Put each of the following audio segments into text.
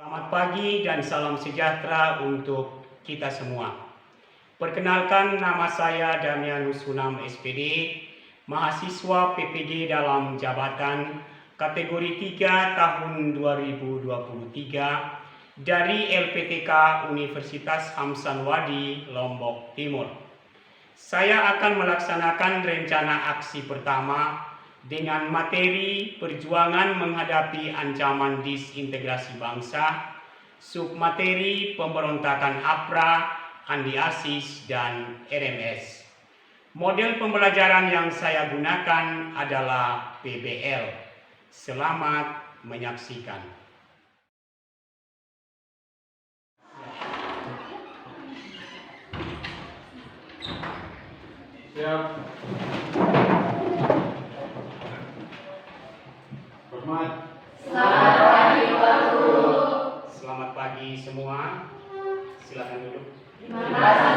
Selamat pagi dan salam sejahtera untuk kita semua. Perkenalkan, nama saya Damianus Hunam SPD, mahasiswa PPG dalam jabatan kategori 3 tahun 2023 dari LPTK Universitas Hamsanwadi, Lombok Timur. Saya akan melaksanakan rencana aksi pertama dengan materi perjuangan menghadapi ancaman disintegrasi bangsa, submateri pemberontakan APRA, Andi Aziz, dan RMS. Model pembelajaran yang saya gunakan adalah PBL. Selamat menyaksikan. Siap. Hormat. Selamat pagi Pak Guru. Selamat pagi semua. Silakan duduk. Terima kasih.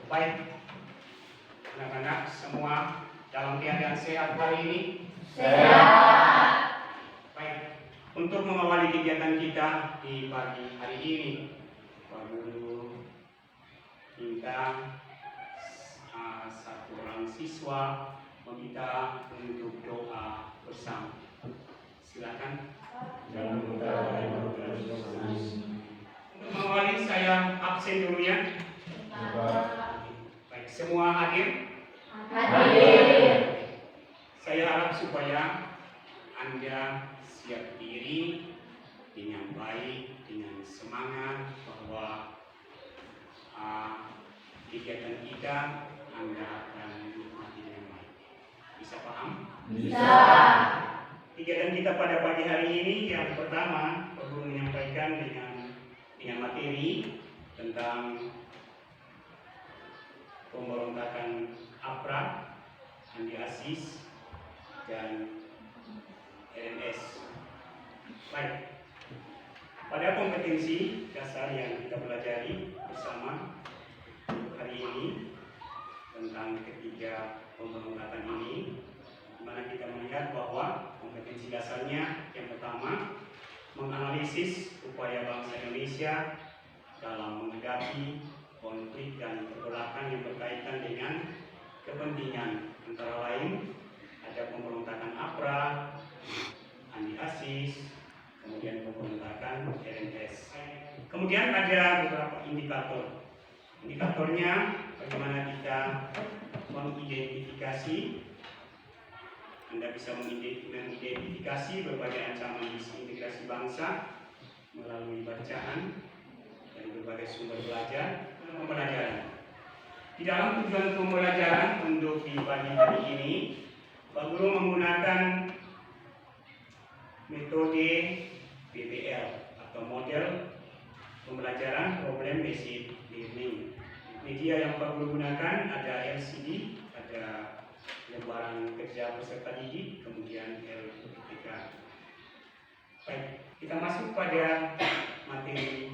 Baik, anak-anak semua dalam keadaan sehat hari ini? Sehat. Baik, untuk mengawali kegiatan kita di pagi hari ini, Pak Guru minta satu orang siswa meminta untuk doa bersama. Silakan. Untuk mengawali saya absen dulu ya. Baik, semua hadir? Hadir. Saya harap supaya Anda siap diri dengan baik, dengan semangat bahwa kegiatan kita Anda akan menikmati dengan baik. Bisa paham? Bisa. Kegiatan kita pada pagi hari ini yang pertama perlu menyampaikan dengan materi tentang pemberontakan APRA, Andi Aziz, dan RMS. Baik, pada kompetensi dasar yang kita pelajari bersama hari ini tentang ketiga pemberontakan ini, di mana kita melihat bahwa kompetensi dasarnya yang pertama menganalisis upaya bangsa Indonesia dalam menghadapi konflik dan pergolakan yang berkaitan dengan kepentingan, antara lain ada pemberontakan APRA, Andi Aziz, kemudian pemberontakan RMS. Kemudian ada beberapa indikator. Indikatornya bagaimana kita mengidentifikasi. Anda bisa mengidentifikasi berbagai ancaman disintegrasi bangsa melalui bacaan dari berbagai sumber belajar dan pembelajaran. Di dalam tujuan pembelajaran untuk di pagi hari ini, Pak Guru menggunakan metode PBL atau model pembelajaran Problem Based Learning. Media yang Pak Guru gunakan ada LCD, ada lembaran kerja peserta didik, kemudian LPTK. Baik, kita masuk pada materi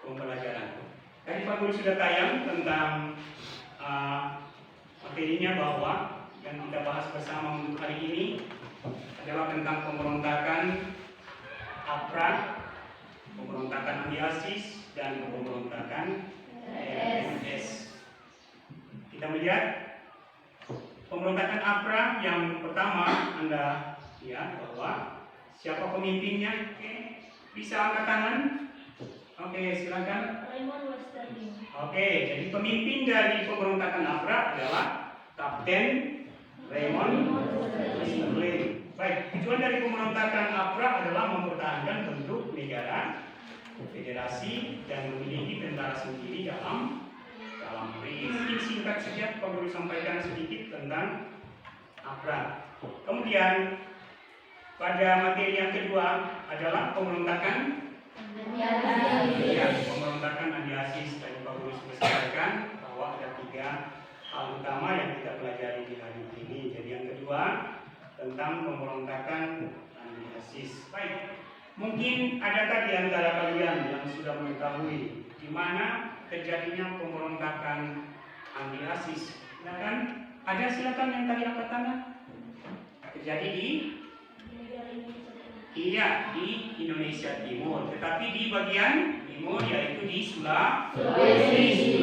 pembelajaran. Tadi Pak Guru sudah tayang tentang materinya bahwa yang kita bahas bersama untuk hari ini adalah tentang pemberontakan APRA, pemberontakan Andi Aziz, dan pemberontakan RMS. Kita melihat pemberontakan APRA yang pertama Anda lihat bahwa siapa pemimpinnya? Oke, bisa angkat tangan? Oke, silakan. Oke, jadi pemimpin dari pemberontakan APRA adalah Kapten Raymond Westerling. Baik, tujuan dari pemberontakan APRA adalah mempertahankan bentuk negara federasi dan memiliki tentara sendiri dalam negeri. Singkat saja, Pak Guru sampaikan sedikit tentang APRA. Kemudian pada materi yang kedua adalah pemberontakan Andi Aziz. Tadi Pak Guru sudah sampaikan bahwa ada 3 hal utama yang kita pelajari di hari ini. Jadi yang kedua tentang pemberontakan Andi Aziz. Baik, mungkin adakah di antara kalian yang sudah mengetahui di mana terjadinya pemberontakan Andi Aziz Silakan. Ada silakan yang tadi angkat tangan. Terjadi di Indonesia Timur, tetapi di bagian timur yaitu di Sulawesi.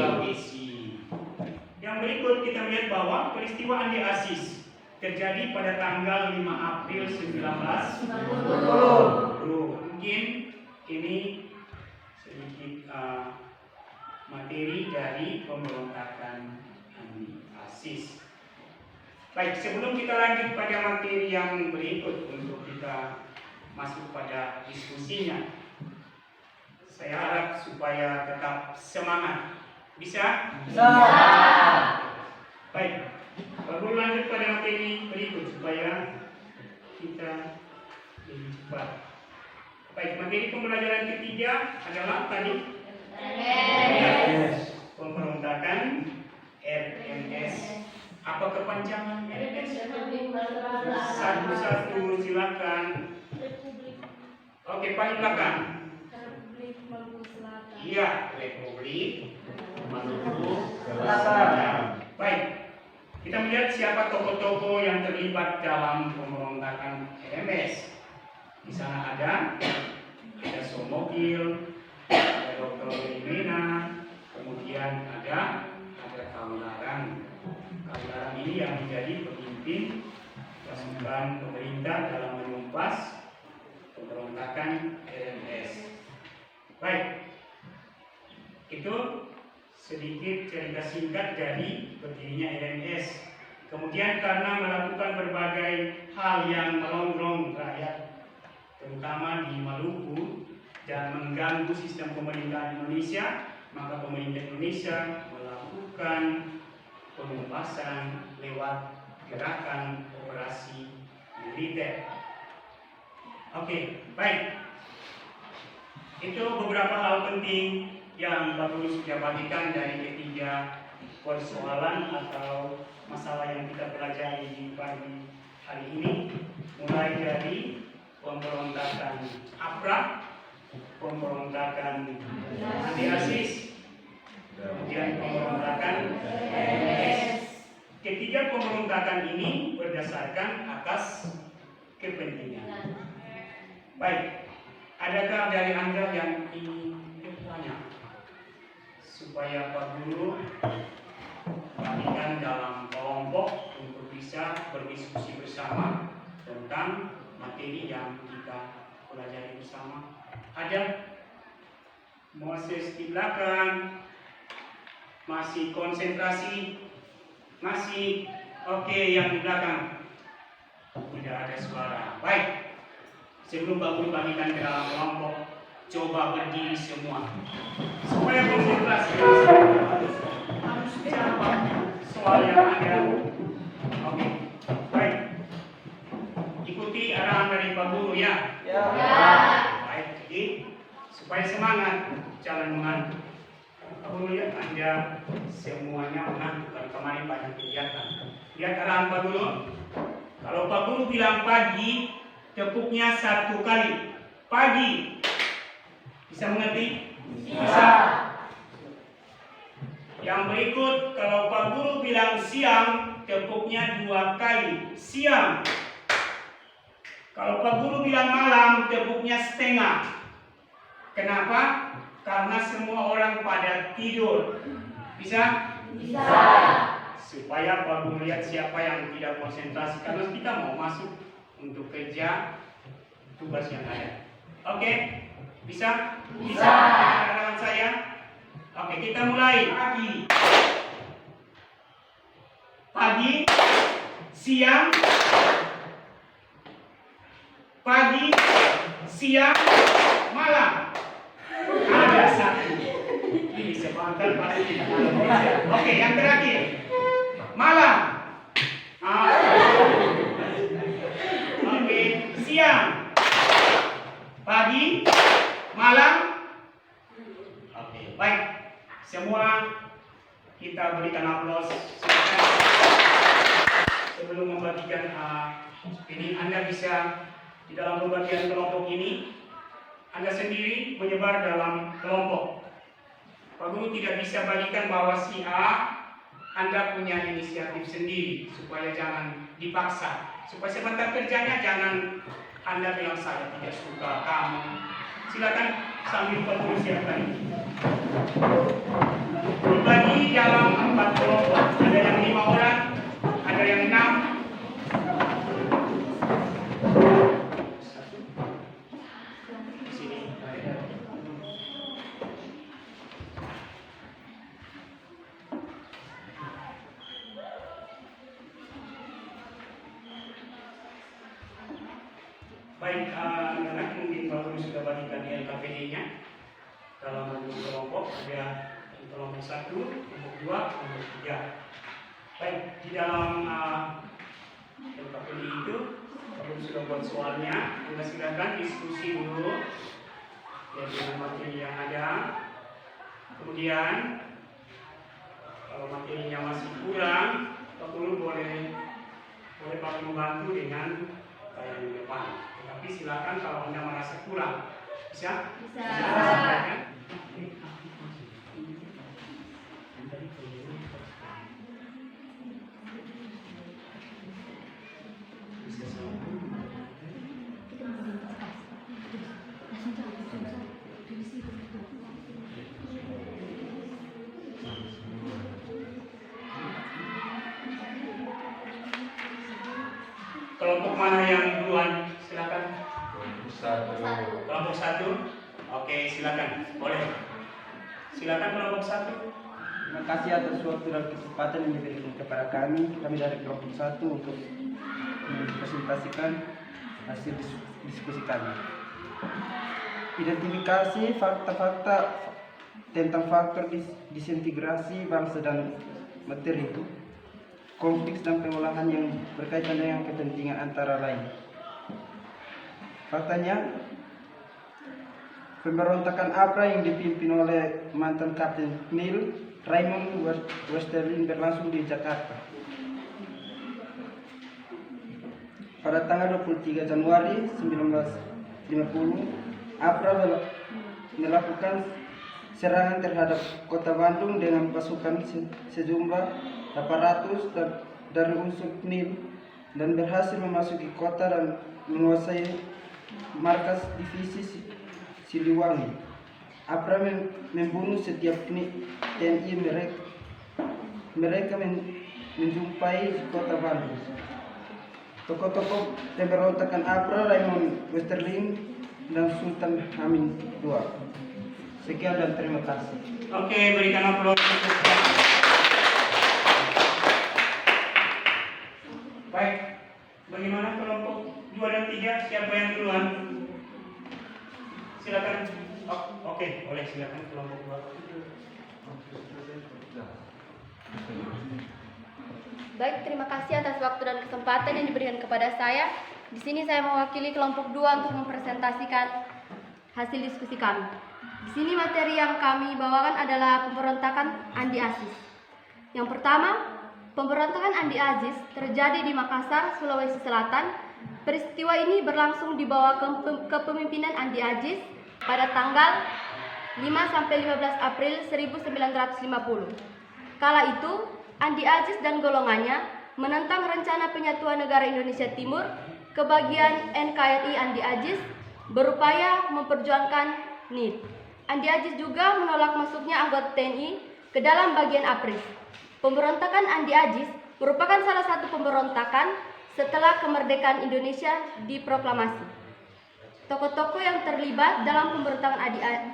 Yang berikut kita melihat bahwa peristiwa Andi Aziz terjadi pada tanggal 5 April 1990. Mungkin ini sedikit materi dari pemberontakan Andi Aziz. Baik, sebelum kita lanjut pada materi yang berikut untuk kita masuk pada diskusinya, saya harap supaya tetap semangat. Bisa? Bisa. Baik, baru lanjut pada materi berikut supaya kita lebih cepat. Baik, materi pembelajaran ketiga adalah tadi pemberontakan RMS. Apa kepanjangan RMS? Satu-satu silakan. Oke, paling belakang. Republik Maluku Selatan. Iya, Republik Maluku Selatan. Baik, kita melihat siapa tokoh-tokoh yang terlibat dalam pemberontakan RMS. Di sana ada Somokil, ada Dr. Rimena, kemudian ada Kaularang. Kaularang ini yang menjadi pemimpin pasukan pemerintah dalam menumpas pemberontakan RMS. Baik, itu sedikit cerita singkat dari berdirinya RMS. Kemudian karena melakukan berbagai hal yang merongrong rakyat, terutama di Maluku, dan mengganggu sistem pemerintahan Indonesia, maka pemerintah Indonesia melakukan penumpasan lewat gerakan operasi militer. Oke, baik. Itu beberapa hal penting yang Bapak Guru sudah bagikan dari ketiga persoalan atau masalah yang kita pelajari di pagi hari ini, mulai dari pemberontakan APRA, pemberontakan Andi Aziz, kemudian pemberontakan RMS. Ketiga pemberontakan ini berdasarkan atas kepentingan. Baik, adakah dari Anda yang ingin bertanya supaya Pak Guru bagikan dalam kelompok untuk bisa berdiskusi bersama tentang materi yang kita pelajari bersama? Ada? Moses di belakang masih konsentrasi? Masih? Oke, yang di belakang tidak ada suara. Baik. Sebelum Pak Guru bagikan ke dalam kelompok, coba berdiri semua supaya konsentrasi harus jawab soal yang ada. Oke, baik. Ikuti arahan dari Pak Guru ya. Ya. Baik, jadi supaya semangat, jangan mengantuk. Pak Guru lihat Anda semuanya mengantuk, kemarin banyak kegiatan. Lihat arahan Pak Guru. Kalau Pak Guru bilang pagi, tepuknya 1 kali. Pagi. Bisa mengerti? Bisa. Yang berikut, kalau Pak Guru bilang siang, tepuknya 2 kali. Siang. Kalau Pak Guru bilang malam, tepuknya setengah. Kenapa? Karena semua orang pada tidur. Bisa? Bisa. Supaya Pak Guru lihat siapa yang tidak konsentrasi. Karena kita mau masuk untuk kerja tugas yang ada. Oke? Bisa? Bisa. Arahan saya? Oke, kita mulai. Pagi, siang, pagi, siang, malam. Ada 1. Ini sebentar pasti. Oke, yang terakhir. Malam. Oke, siang, pagi, malam. Oke, baik. Semua kita berikan aplaus. Sebelum membagikan ini, Anda bisa di dalam pembagian kelompok ini, Anda sendiri menyebar dalam kelompok. Pak Guru tidak bisa bagikan bahwa si A Anda punya inisiatif sendiri supaya jangan dipaksa, supaya sebentar kerjanya jangan Anda bilang saya tidak suka kamu. Silakan sambil penulis siapkan. Berbagi dalam 4 kelompok. Ada yang 5 orang, ada yang 6. Di sini. Baik, anak-anak mungkin Pak Guru sudah bagikan di LKPD-nya dalam bentuk kelompok, ada kelompok 1, kelompok 2, kelompok 3. Baik, di dalam LKPD itu Pak Guru sudah buat soalnya. Anda silakan diskusi dulu ya, dengan materi yang ada. Kemudian kalau materinya masih kurang, Pak Guru boleh Pak Guru membantu dengan yang di depan. Tapi silakan kalau Anda merasa kurang, bisa? Bisa. Kelompok mana yang duluan? Silakan. Kelompok 1. Oke, silakan. Boleh. Silakan kelompok 1. Terima kasih atas waktu dan kesempatan yang diberikan kepada kami dari kelompok 1 untuk mempresentasikan hasil diskusi kami. Identifikasi fakta-fakta tentang faktor disintegrasi bangsa dan materi, konflik dan pengolahan yang berkaitan dengan kepentingan antara lain. Faktanya, pemberontakan APRA yang dipimpin oleh mantan Kapten Neil Raymond Westerling berlangsung di Jakarta. Pada tanggal 23 Januari 1950, APRA melakukan serangan terhadap kota Bandung dengan pasukan sejumlah 800 dari unsur NIL dan berhasil memasuki kota dan menguasai markas divisi Siliwangi. APRA membunuh setiap TNI mereka menjumpai kota Bandung. Tokoh-tokoh pemberontakan APRA Raymond Westerling dan Sultan Hamid II. Sekian dan terima kasih. Oke, berikan aplaus. Baik, bagaimana kelompok 2 dan 3? Siapa yang duluan? Silakan. Oke, boleh silakan kelompok 2. Baik, terima kasih atas waktu dan kesempatan yang diberikan kepada saya. Di sini saya mewakili kelompok 2 untuk mempresentasikan hasil diskusi kami. Di sini materi yang kami bawakan adalah pemberontakan Andi Aziz. Yang pertama, pemberontakan Andi Aziz terjadi di Makassar, Sulawesi Selatan. Peristiwa ini berlangsung di bawah kepemimpinan Andi Aziz pada tanggal 5-15 April 1950. Kala itu, Andi Aziz dan golongannya menentang rencana penyatuan negara Indonesia Timur ke bagian NKRI. Andi Aziz berupaya memperjuangkan NID. Andi Aziz juga menolak masuknya anggota TNI ke dalam bagian APRIS. Pemberontakan Andi Aziz merupakan salah satu pemberontakan setelah kemerdekaan Indonesia diproklamasi. Tokoh-tokoh yang terlibat dalam pemberontakan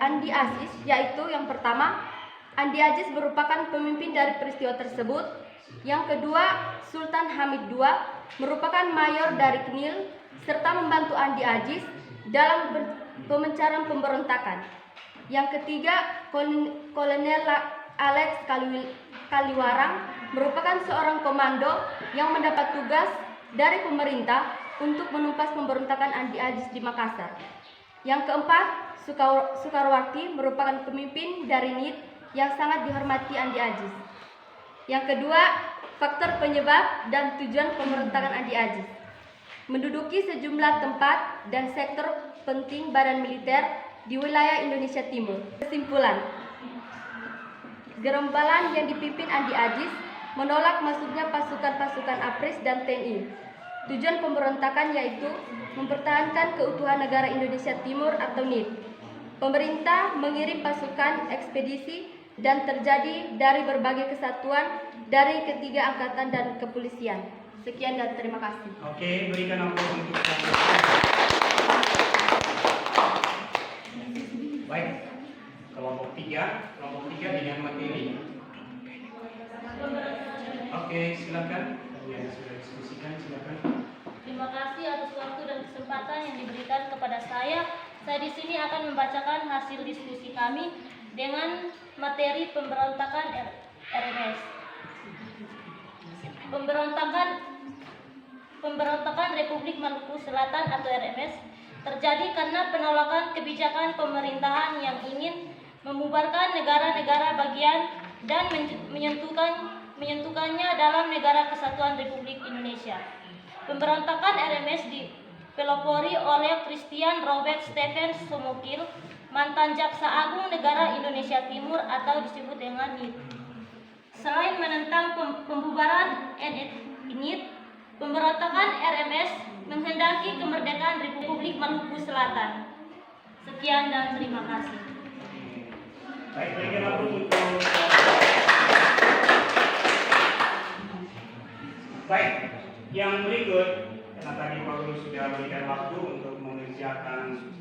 Andi Aziz yaitu yang pertama, Andi Aziz merupakan pemimpin dari peristiwa tersebut. Yang kedua, Sultan Hamid II merupakan mayor dari KNIL serta membantu Andi Aziz dalam pemencaran pemberontakan. Yang ketiga, Kolonel Alex Kaliwarang merupakan seorang komando yang mendapat tugas dari pemerintah untuk menumpas pemberontakan Andi Aziz di Makassar. Yang keempat, Soekarwati merupakan pemimpin dari NID yang sangat dihormati Andi Aziz. Yang kedua, faktor penyebab dan tujuan pemberontakan Andi Aziz. Menduduki sejumlah tempat dan sektor penting badan militer di wilayah Indonesia Timur. Kesimpulan, gerombolan yang dipimpin Andi Aziz menolak masuknya pasukan-pasukan APRIS dan TNI. Tujuan pemberontakan yaitu mempertahankan keutuhan negara Indonesia Timur atau NIT. Pemerintah mengirim pasukan ekspedisi dan terjadi dari berbagai kesatuan dari ketiga angkatan dan kepolisian. Sekian dan terima kasih. Oke, berikan aplaus untuk saya. Baik, kelompok tiga dengan materi. Oke, silakan. Yang sudah diskusikan, silakan. Terima kasih atas waktu dan kesempatan yang diberikan kepada saya. Saya di sini akan membacakan hasil diskusi kami dengan materi pemberontakan RMS. Pemberontakan Republik Maluku Selatan atau RMS terjadi karena penolakan kebijakan pemerintahan yang ingin membubarkan negara-negara bagian dan menyentuhkannya dalam Negara Kesatuan Republik Indonesia. Pemberontakan RMS dipelopori oleh Christian Robert Stephen Somokil, mantan Jaksa Agung Negara Indonesia Timur atau disebut dengan NIT. Selain menentang pembubaran NIT, pemberontakan RMS menghendaki kemerdekaan Republik Maluku Selatan. Sekian dan terima kasih. Baik, berikan aplaus untuk. Baik, yang berikut, karena tadi Pak Guru sudah berikan waktu untuk mengerjakan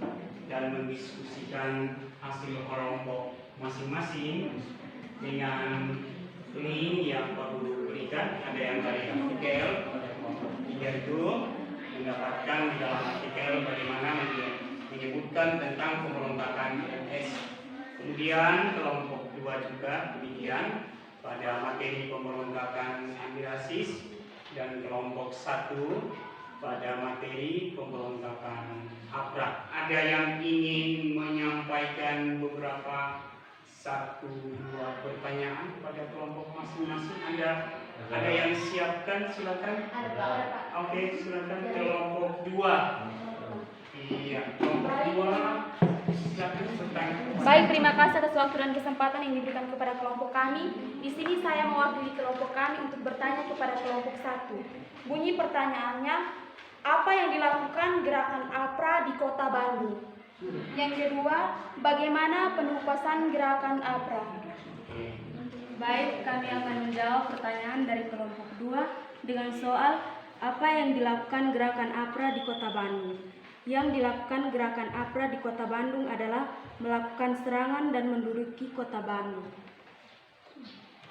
dan mendiskusikan hasil kelompok masing-masing dengan link yang Pak Guru berikan. Ada yang dari artikel pada kelompok 3 itu mendapatkan di dalam artikel bagaimana menyebutkan tentang pemberontakan RMS. Kemudian kelompok 2 juga demikian pada materi pemberontakan antirasis, dan kelompok 1 pada materi pemberontakan APRA. Ada yang ingin menyampaikan beberapa 1-2 pertanyaan kepada kelompok masing-masing? Ada yang siapkan, silakan. Oke, silakan kelompok 2. Iya, kelompok 2 silakan bertanya. Baik, terima kasih atas waktu dan kesempatan yang diberikan kepada kelompok kami. Di sini saya mewakili kelompok kami untuk bertanya kepada kelompok 1. Bunyi pertanyaannya, apa yang dilakukan gerakan APRA di Kota Bandung? Yang kedua, bagaimana penugasan gerakan APRA? Baik, kami akan menjawab pertanyaan dari kelompok 2 dengan soal apa yang dilakukan gerakan APRA di Kota Bandung. Yang dilakukan gerakan APRA di Kota Bandung adalah melakukan serangan dan menduduki Kota Bandung.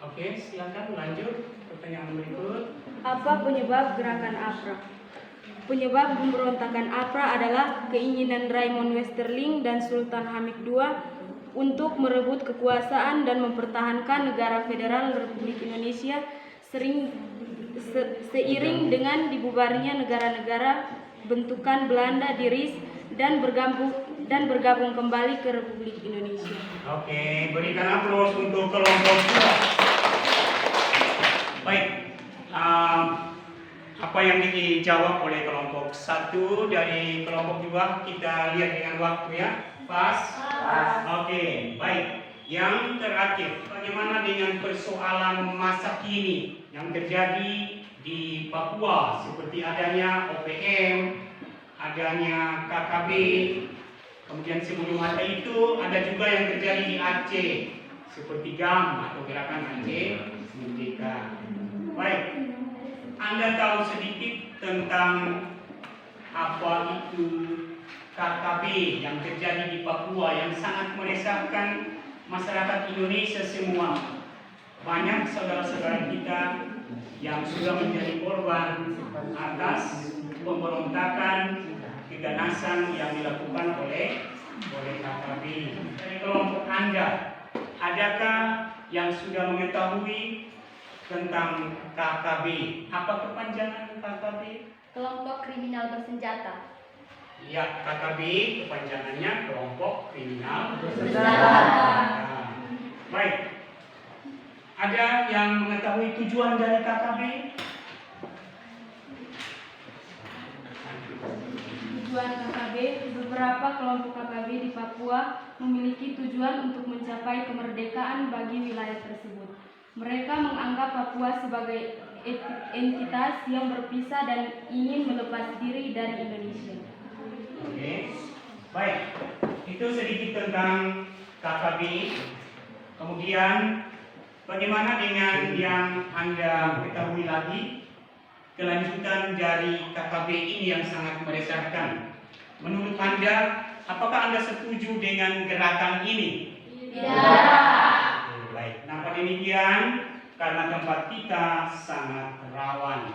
Oke, silakan lanjut pertanyaan berikut. Apa penyebab gerakan APRA? Penyebab pemberontakan APRA adalah keinginan Raymond Westerling dan Sultan Hamid II untuk merebut kekuasaan dan mempertahankan negara federal Republik Indonesia seiring dengan dibubarnya negara-negara bentukan Belanda di RIS dan bergabung kembali ke Republik Indonesia. Oke, berikan aplaus untuk kelompok 2. Baik, apa yang dijawab oleh kelompok 1 dari kelompok 2 kita lihat dengan waktu ya. Pas? Oke, baik. Yang terakhir, bagaimana dengan persoalan masa kini yang terjadi di Papua seperti adanya OPM, adanya KKB, kemudian sebelum ada itu ada juga yang terjadi di Aceh seperti GAM atau Gerakan Aceh Merdeka. Baik, Anda tahu sedikit tentang apa itu KKB yang terjadi di Papua yang sangat meresahkan masyarakat Indonesia semua. Banyak saudara-saudara kita yang sudah menjadi korban atas pemberontakan keganasan yang dilakukan oleh KKB. Dari kelompok Anda, adakah yang sudah mengetahui tentang KKB? Apa kepanjangan KKB? Kelompok kriminal bersenjata. Ya, KKB kepanjangannya kelompok kriminal bersenjata. Nah, baik. Ada yang mengetahui tujuan dari KKB? Tujuan KKB, beberapa kelompok KKB di Papua memiliki tujuan untuk mencapai kemerdekaan bagi wilayah tersebut. Mereka menganggap Papua sebagai entitas yang berpisah dan ingin melepas diri dari Indonesia. Oke, baik. Itu sedikit tentang KKBI. Kemudian, bagaimana dengan yang Anda ketahui lagi? Kelanjutan dari KKBI ini yang sangat meresahkan. Menurut Anda, apakah Anda setuju dengan gerakan ini? Tidak. Baik, nampak demikian karena tempat kita sangat rawan.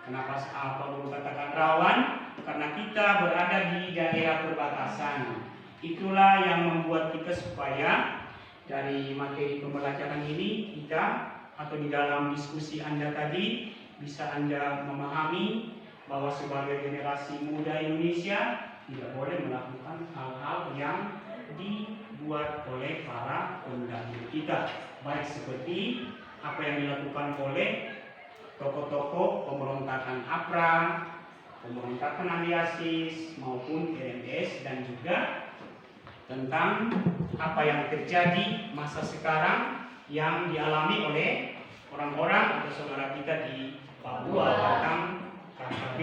Kenapa perlu katakan rawan? Karena kita berada di daerah perbatasan. Itulah yang membuat kita supaya dari materi pembelajaran ini kita atau di dalam diskusi Anda tadi bisa Anda memahami bahwa sebagai generasi muda Indonesia tidak boleh melakukan hal-hal yang dibuat oleh para pendahulu kita, baik seperti apa yang dilakukan oleh tokoh-tokoh pemberontakan APRA, pemberontakan Aliasis maupun RMS, dan juga tentang apa yang terjadi masa sekarang yang dialami oleh orang-orang atau saudara kita di Papua tentang KKB.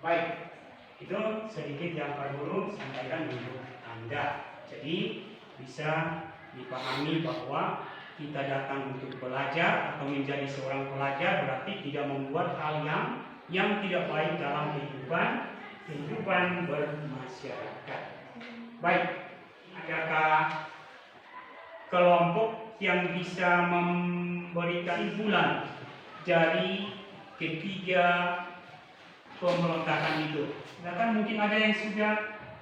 Baik, itu sedikit yang Pak Guru sampaikan untuk Anda. Jadi bisa dipahami bahwa kita datang untuk belajar atau menjadi seorang pelajar berarti tidak membuat hal yang tidak baik dalam kehidupan bermasyarakat. Baik, adakah kelompok yang bisa memberikan kesimpulan dari ketiga pemberontakan itu? Silakan, mungkin ada yang sudah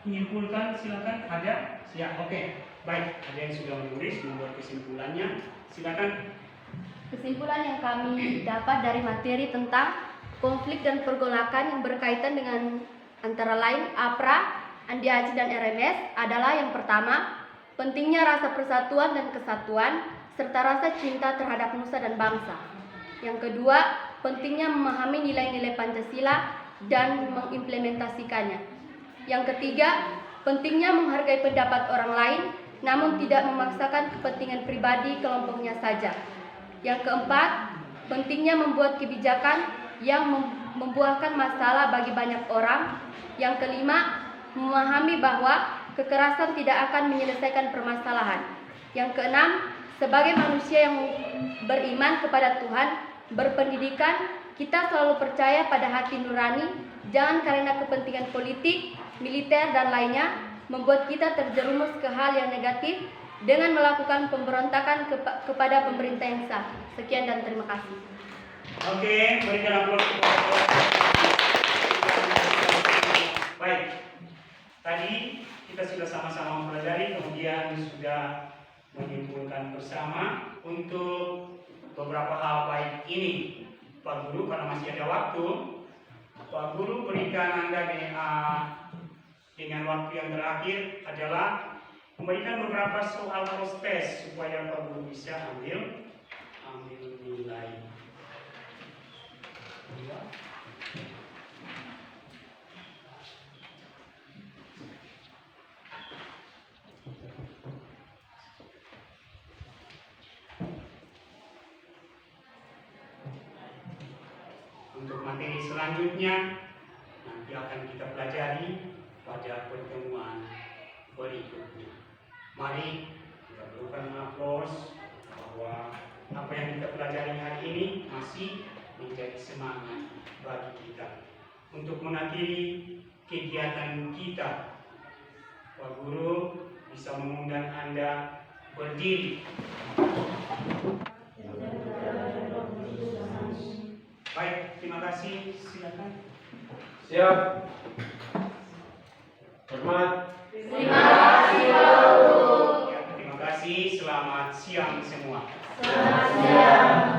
menyimpulkan, silakan. Ada? Siap, oke. Baik, ada yang sudah menulis membuat kesimpulannya. Silakan. Kesimpulan yang kami dapat dari materi tentang konflik dan pergolakan yang berkaitan dengan antara lain APRA, Andi Aceh dan RMS adalah yang pertama, pentingnya rasa persatuan dan kesatuan serta rasa cinta terhadap nusa dan bangsa. Yang kedua, pentingnya memahami nilai-nilai Pancasila dan mengimplementasikannya. Yang ketiga, pentingnya menghargai pendapat orang lain namun tidak memaksakan kepentingan pribadi kelompoknya saja. Yang keempat, pentingnya membuat kebijakan yang membuahkan masalah bagi banyak orang. Yang kelima, memahami bahwa kekerasan tidak akan menyelesaikan permasalahan. Yang keenam, sebagai manusia yang beriman kepada Tuhan, berpendidikan, kita selalu percaya pada hati nurani, jangan karena kepentingan politik, militer, dan lainnya membuat kita terjerumus ke hal yang negatif dengan melakukan pemberontakan kepada pemerintah yang sah. Sekian dan terima kasih. Oke, berikan aplaus kepada baik. Tadi kita sudah sama-sama mempelajari, kemudian sudah menyimpulkan bersama untuk beberapa hal baik ini. Pak Guru, karena masih ada waktu, Pak Guru berikan Anda dengan waktu yang terakhir adalah memberikan beberapa soal tes supaya Pak Guru bisa ambil nilai. Untuk materi selanjutnya nanti akan kita pelajari pada pertemuan berikutnya. Mari kita berikan aplaus bahwa apa yang kita pelajari hari ini masih menjadi semangat bagi kita untuk mengakhiri kegiatan kita. Pak Guru bisa mengundang Anda berdiri. Baik, terima kasih. Silakan. Siap. Hormat. Terima kasih, Pak Guru. Ya, terima kasih. Selamat siang semua. Selamat siang.